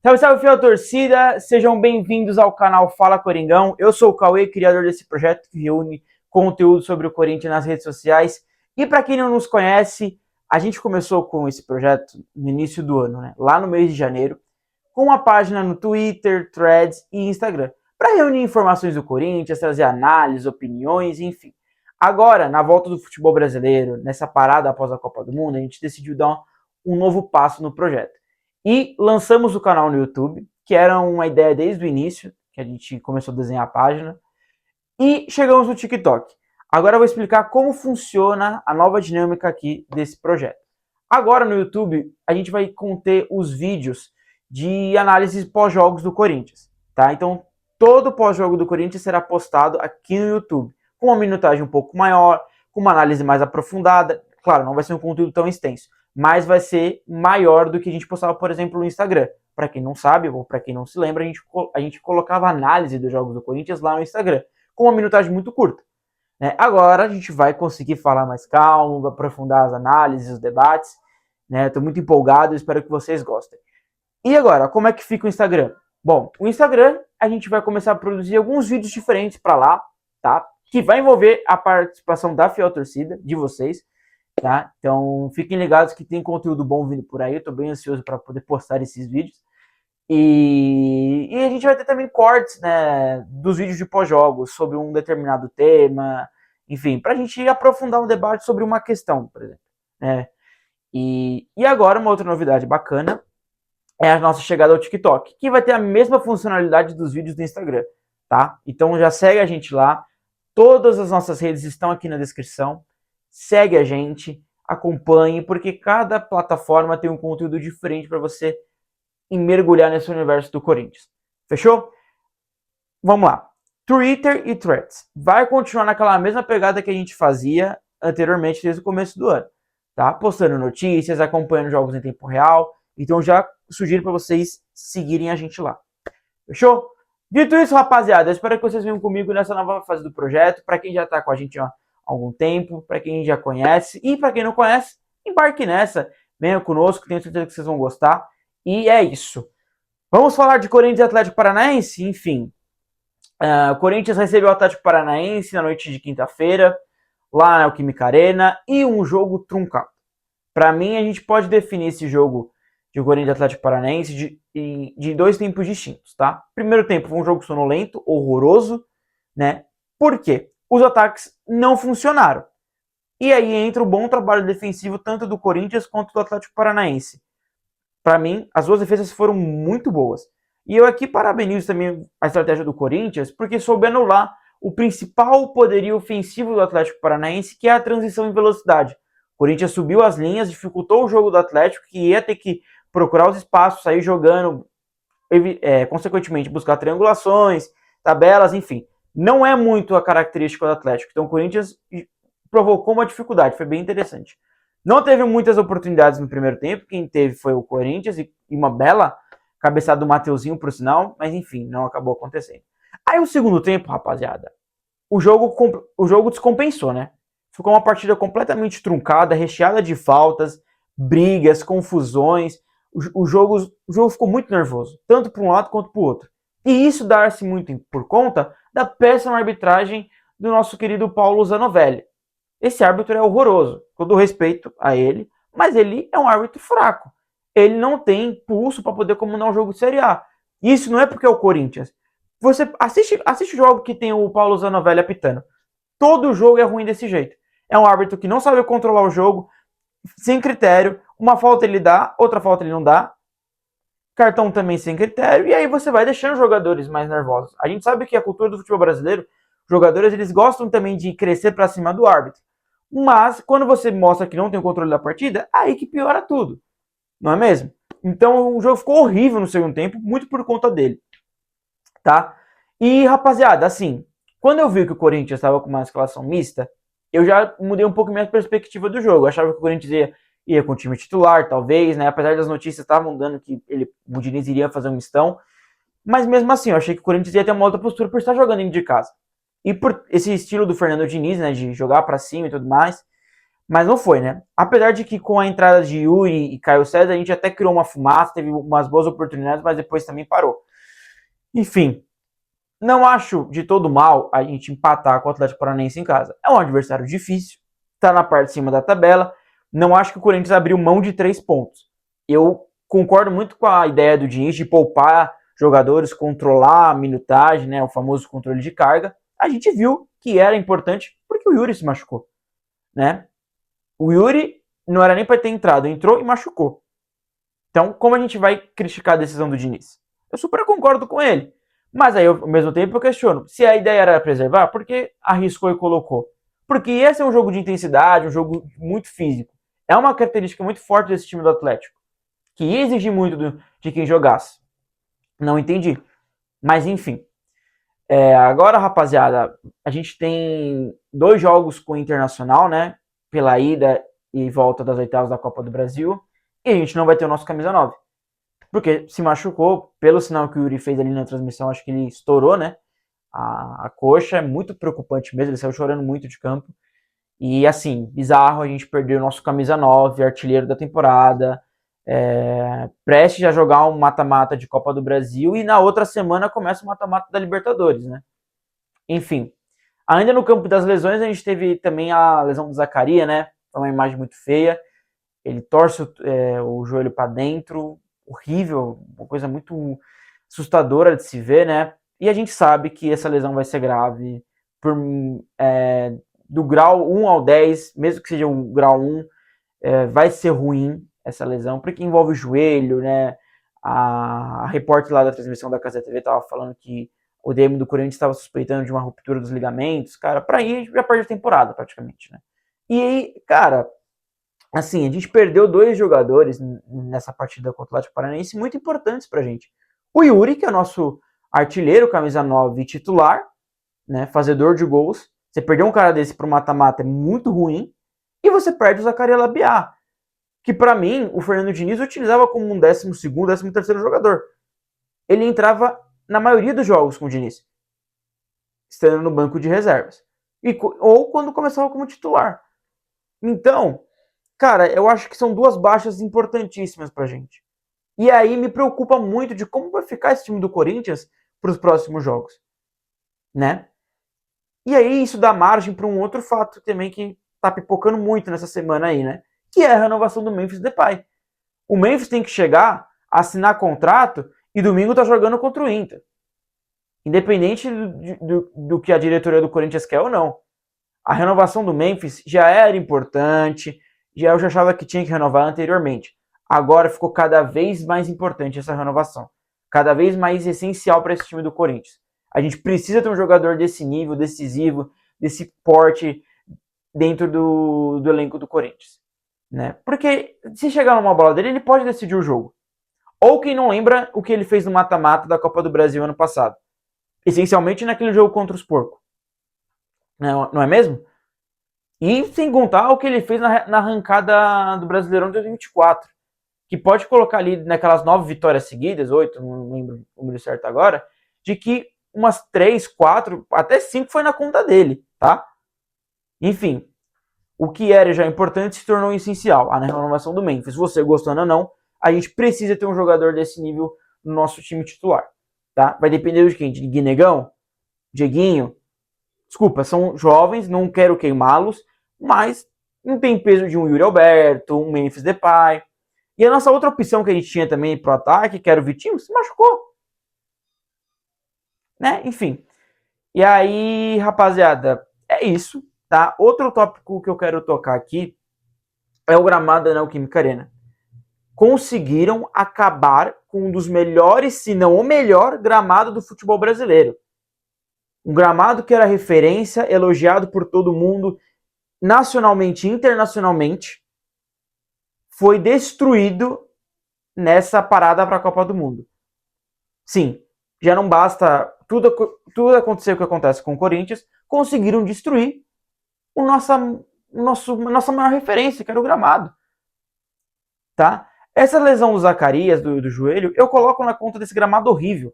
Salve, salve, fiel torcida! Sejam bem-vindos ao canal Fala Coringão. Eu sou o Cauê, criador desse projeto que reúne conteúdo sobre o Corinthians nas redes sociais. E para quem não nos conhece, a gente começou com esse projeto no início do ano, né? Lá no mês de janeiro, com uma página no Twitter, Threads e Instagram, para reunir informações do Corinthians, trazer análises, opiniões, enfim. Agora, na volta do futebol brasileiro, nessa parada após a Copa do Mundo, a gente decidiu dar um novo passo no projeto. E lançamos o canal no YouTube, que era uma ideia desde o início, que a gente começou a desenhar a página. E chegamos no TikTok. Agora eu vou explicar como funciona a nova dinâmica aqui desse projeto. Agora no YouTube, a gente vai conter os vídeos de análises pós-jogos do Corinthians, tá? Então, todo pós-jogo do Corinthians será postado aqui no YouTube, com uma minutagem um pouco maior, com uma análise mais aprofundada. Claro, não vai ser um conteúdo tão extenso, mas vai ser maior do que a gente postava, por exemplo, no Instagram. Para quem não sabe, ou para quem não se lembra, a gente colocava análise dos jogos do Corinthians lá no Instagram, com uma minutagem muito curta. Né? Agora a gente vai conseguir falar mais calmo, aprofundar as análises, os debates. Estou muito empolgado, espero que vocês gostem. E agora, como é que fica o Instagram? Bom, o Instagram a gente vai começar a produzir alguns vídeos diferentes para lá, tá? Que vai envolver a participação da fiel torcida, de vocês. Tá? Então fiquem ligados que tem conteúdo bom vindo por aí. Eu tô bem ansioso para poder postar esses vídeos. E a gente vai ter também cortes, né, dos vídeos de pós-jogos sobre um determinado tema, enfim, para a gente aprofundar um debate sobre uma questão, por exemplo. Né? E agora uma outra novidade bacana é a nossa chegada ao TikTok, que vai ter a mesma funcionalidade dos vídeos do Instagram, tá? Então já segue a gente lá. Todas as nossas redes estão aqui na descrição. Segue a gente, acompanhe, porque cada plataforma tem um conteúdo diferente para você mergulhar nesse universo do Corinthians. Fechou? Vamos lá. Twitter e Threads. Vai continuar naquela mesma pegada que a gente fazia anteriormente desde o começo do ano. Tá? Postando notícias, acompanhando jogos em tempo real. Então já sugiro para vocês seguirem a gente lá. Fechou? Dito isso, rapaziada, eu espero que vocês venham comigo nessa nova fase do projeto. Para quem já está com a gente há algum tempo, para quem já conhece e para quem não conhece, embarque nessa. Venha conosco, tenho certeza que vocês vão gostar. E é isso. Vamos falar de Corinthians e Atlético Paranaense? Enfim, o Corinthians recebeu o Atlético Paranaense na noite de quinta-feira, lá na Neoquímica Arena, e um jogo truncado. Para mim, a gente pode definir esse jogo de Corinthians e Atlético Paranaense de dois tempos distintos, tá? Primeiro tempo foi um jogo sonolento, horroroso, né? Por quê? Os ataques não funcionaram. E aí entra o bom trabalho defensivo tanto do Corinthians quanto do Atlético Paranaense. Para mim, as duas defesas foram muito boas. E eu aqui parabenizo também a estratégia do Corinthians, porque soube anular o principal poderio ofensivo do Atlético Paranaense, que é a transição em velocidade. O Corinthians subiu as linhas, dificultou o jogo do Atlético, que ia ter que procurar os espaços, sair jogando, consequentemente buscar triangulações, tabelas, enfim. Não é muito a característica do Atlético. Então o Corinthians provocou uma dificuldade, foi bem interessante. Não teve muitas oportunidades no primeiro tempo, quem teve foi o Corinthians e uma bela cabeçada do Mateuzinho, por sinal, mas enfim, não acabou acontecendo. Aí o segundo tempo, rapaziada, o jogo descompensou, né? Ficou uma partida completamente truncada, recheada de faltas, brigas, confusões. O jogo ficou muito nervoso, tanto para um lado quanto para o outro. E isso dá-se muito por conta da péssima arbitragem do nosso querido Paulo Zanovelli. Esse árbitro é horroroso, com todo respeito a ele, mas ele é um árbitro fraco. Ele não tem pulso para poder comandar um jogo de Série A. Isso não é porque é o Corinthians. Você assiste o jogo que tem o Paulo Zanovelli apitando. Todo jogo é ruim desse jeito. É um árbitro que não sabe controlar o jogo, sem critério. Uma falta ele dá, outra falta ele não dá. Cartão também sem critério. E aí você vai deixando os jogadores mais nervosos. A gente sabe que a cultura do futebol brasileiro, os jogadores eles gostam também de crescer para cima do árbitro. Mas quando você mostra que não tem o controle da partida, aí que piora tudo. Não é mesmo? Então o jogo ficou horrível no segundo tempo, muito por conta dele. Tá? E rapaziada, assim, quando eu vi que o Corinthians estava com uma escalação mista, eu já mudei um pouco minha perspectiva do jogo. Eu achava que o Corinthians ia com o time titular, talvez, né? Apesar das notícias estavam dando que o Diniz iria fazer um mistão. Mas mesmo assim, eu achei que o Corinthians ia ter uma outra postura por estar jogando dentro de casa. E por esse estilo do Fernando Diniz, né, de jogar para cima e tudo mais. Mas não foi, né? Apesar de que com a entrada de Yuri e Caio César, a gente até criou uma fumaça, teve umas boas oportunidades, mas depois também parou. Enfim, não acho de todo mal a gente empatar com o Atlético Paranaense em casa. É um adversário difícil, tá na parte de cima da tabela. Não acho que o Corinthians abriu mão de 3 pontos. Eu concordo muito com a ideia do Diniz de poupar jogadores, controlar a minutagem, né, o famoso controle de carga. A gente viu que era importante porque o Yuri se machucou, né? O Yuri não era nem para ter entrado, entrou e machucou. Então, como a gente vai criticar a decisão do Diniz? Eu super concordo com ele. Mas aí, ao mesmo tempo, eu questiono. Se a ideia era preservar, por que arriscou e colocou? Porque esse é um jogo de intensidade, um jogo muito físico. É uma característica muito forte desse time do Atlético, que ia exigir muito de quem jogasse. Não entendi. Mas, enfim. Agora, rapaziada, a gente tem 2 jogos com o Internacional, né? Pela ida e volta das oitavas da Copa do Brasil. E a gente não vai ter o nosso camisa 9. Porque se machucou, pelo sinal que o Yuri fez ali na transmissão, acho que ele estourou, né? A coxa é muito preocupante mesmo, ele saiu chorando muito de campo. E assim, bizarro, a gente perdeu o nosso camisa 9, artilheiro da temporada, prestes a jogar um mata-mata de Copa do Brasil, e na outra semana começa o mata-mata da Libertadores, né? Enfim, ainda no campo das lesões, a gente teve também a lesão do Zaccaria, né? É uma imagem muito feia. Ele torce o joelho para dentro, horrível, uma coisa muito assustadora de se ver, né? E a gente sabe que essa lesão vai ser grave, do grau 1 ao 10, mesmo que seja um grau 1, vai ser ruim essa lesão, porque envolve o joelho, né? A repórter lá da transmissão da Casa TV estava falando que o DM do Corinthians estava suspeitando de uma ruptura dos ligamentos, cara, para aí já perde a temporada praticamente, né? E aí, cara, assim, a gente perdeu 2 jogadores nessa partida contra o Atlético Paranaense muito importantes pra gente. O Yuri, que é o nosso artilheiro, camisa 9 titular, né, fazedor de gols. Você perder um cara desse pro mata-mata é muito ruim. E você perde o Zaccaria Labiá, que para mim o Fernando Diniz utilizava como um 12º, 13º jogador. Ele entrava na maioria dos jogos com o Diniz, estando no banco de reservas. Ou quando começava como titular. Então, cara, eu acho que são 2 baixas importantíssimas pra gente. E aí me preocupa muito de como vai ficar esse time do Corinthians para os próximos jogos, né? E aí isso dá margem para um outro fato também que tá pipocando muito nessa semana aí, né? Que é a renovação do Memphis Depay. O Memphis tem que chegar, assinar contrato e domingo tá jogando contra o Inter. Independente do que a diretoria do Corinthians quer ou não. A renovação do Memphis já era importante, eu já achava que tinha que renovar anteriormente. Agora ficou cada vez mais importante essa renovação. Cada vez mais essencial para esse time do Corinthians. A gente precisa ter um jogador desse nível, decisivo, desse porte dentro do elenco do Corinthians, né? Porque se chegar numa bola dele, ele pode decidir o jogo. Ou quem não lembra o que ele fez no mata-mata da Copa do Brasil ano passado. Essencialmente naquele jogo contra os porcos. Não é mesmo? E sem contar o que ele fez na arrancada do Brasileirão de 2024. Que pode colocar ali naquelas 9 vitórias seguidas, 8, não lembro o número certo agora, de que umas 3, 4, até 5 foi na conta dele, tá? Enfim, o que era já importante se tornou essencial. A renovação do Memphis, você gostando ou não, a gente precisa ter um jogador desse nível no nosso time titular, tá? Vai depender de quem? De Guinegão? Dieguinho? Desculpa, são jovens, não quero queimá-los, mas não tem peso de um Yuri Alberto, um Memphis Depay. E a nossa outra opção que a gente tinha também pro ataque, que era o Vitinho, se machucou. Né? Enfim. E aí, rapaziada, é isso, tá? Outro tópico que eu quero tocar aqui é o gramado da Neoquímica Arena. Conseguiram acabar com um dos melhores, se não o melhor, gramado do futebol brasileiro. Um gramado que era referência, elogiado por todo mundo, nacionalmente e internacionalmente, foi destruído nessa parada para a Copa do Mundo. Sim, já não basta tudo acontecer o que acontece com o Corinthians, conseguiram destruir nossa maior referência, que era o gramado. Tá? Essa lesão do Zacarias, do joelho, eu coloco na conta desse gramado horrível.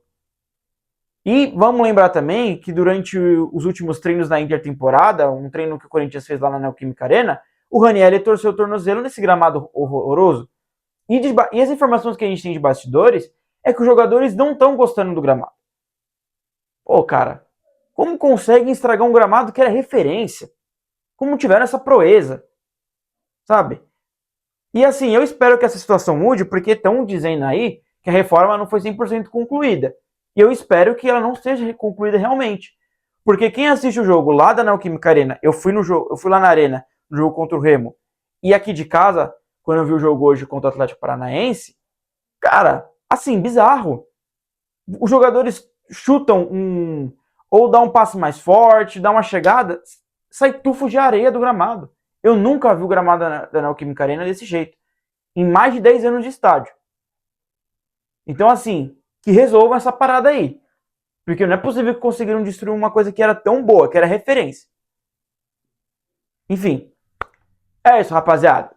E vamos lembrar também que durante os últimos treinos da intertemporada, um treino que o Corinthians fez lá na Neoquímica Arena, o Ranieri torceu o tornozelo nesse gramado horroroso. E as informações que a gente tem de bastidores é que os jogadores não estão gostando do gramado. Pô, cara, como conseguem estragar um gramado que era referência? Como tiveram essa proeza? Sabe? E assim, eu espero que essa situação mude, porque estão dizendo aí que a reforma não foi 100% concluída. E eu espero que ela não seja concluída realmente. Porque quem assiste o jogo lá da Neoquímica Arena, eu fui lá na Arena, no jogo contra o Remo, e aqui de casa, quando eu vi o jogo hoje contra o Atlético Paranaense, cara, assim, bizarro. Os jogadores chutam ou dá um passe mais forte, dá uma chegada, sai tufo de areia do gramado. Eu nunca vi o gramado da Neoquímica Arena desse jeito. Em mais de 10 anos de estádio. Então, assim, que resolvam essa parada aí. Porque não é possível que conseguiram destruir uma coisa que era tão boa, que era referência. Enfim. É isso, rapaziada.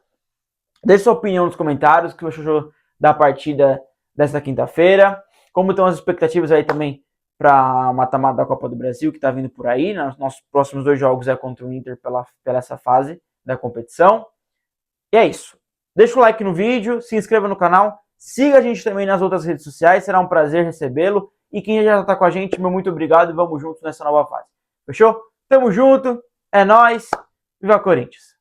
Deixe sua opinião nos comentários, o que você achou da partida desta quinta-feira. Como estão as expectativas aí também para o mata-mata da Copa do Brasil, que está vindo por aí. Nossos próximos 2 jogos é contra o Inter pela essa fase da competição. E é isso. Deixa o like no vídeo, se inscreva no canal, siga a gente também nas outras redes sociais, será um prazer recebê-lo. E quem já está com a gente, meu muito obrigado e vamos juntos nessa nova fase. Fechou? Tamo junto, é nóis, viva Corinthians!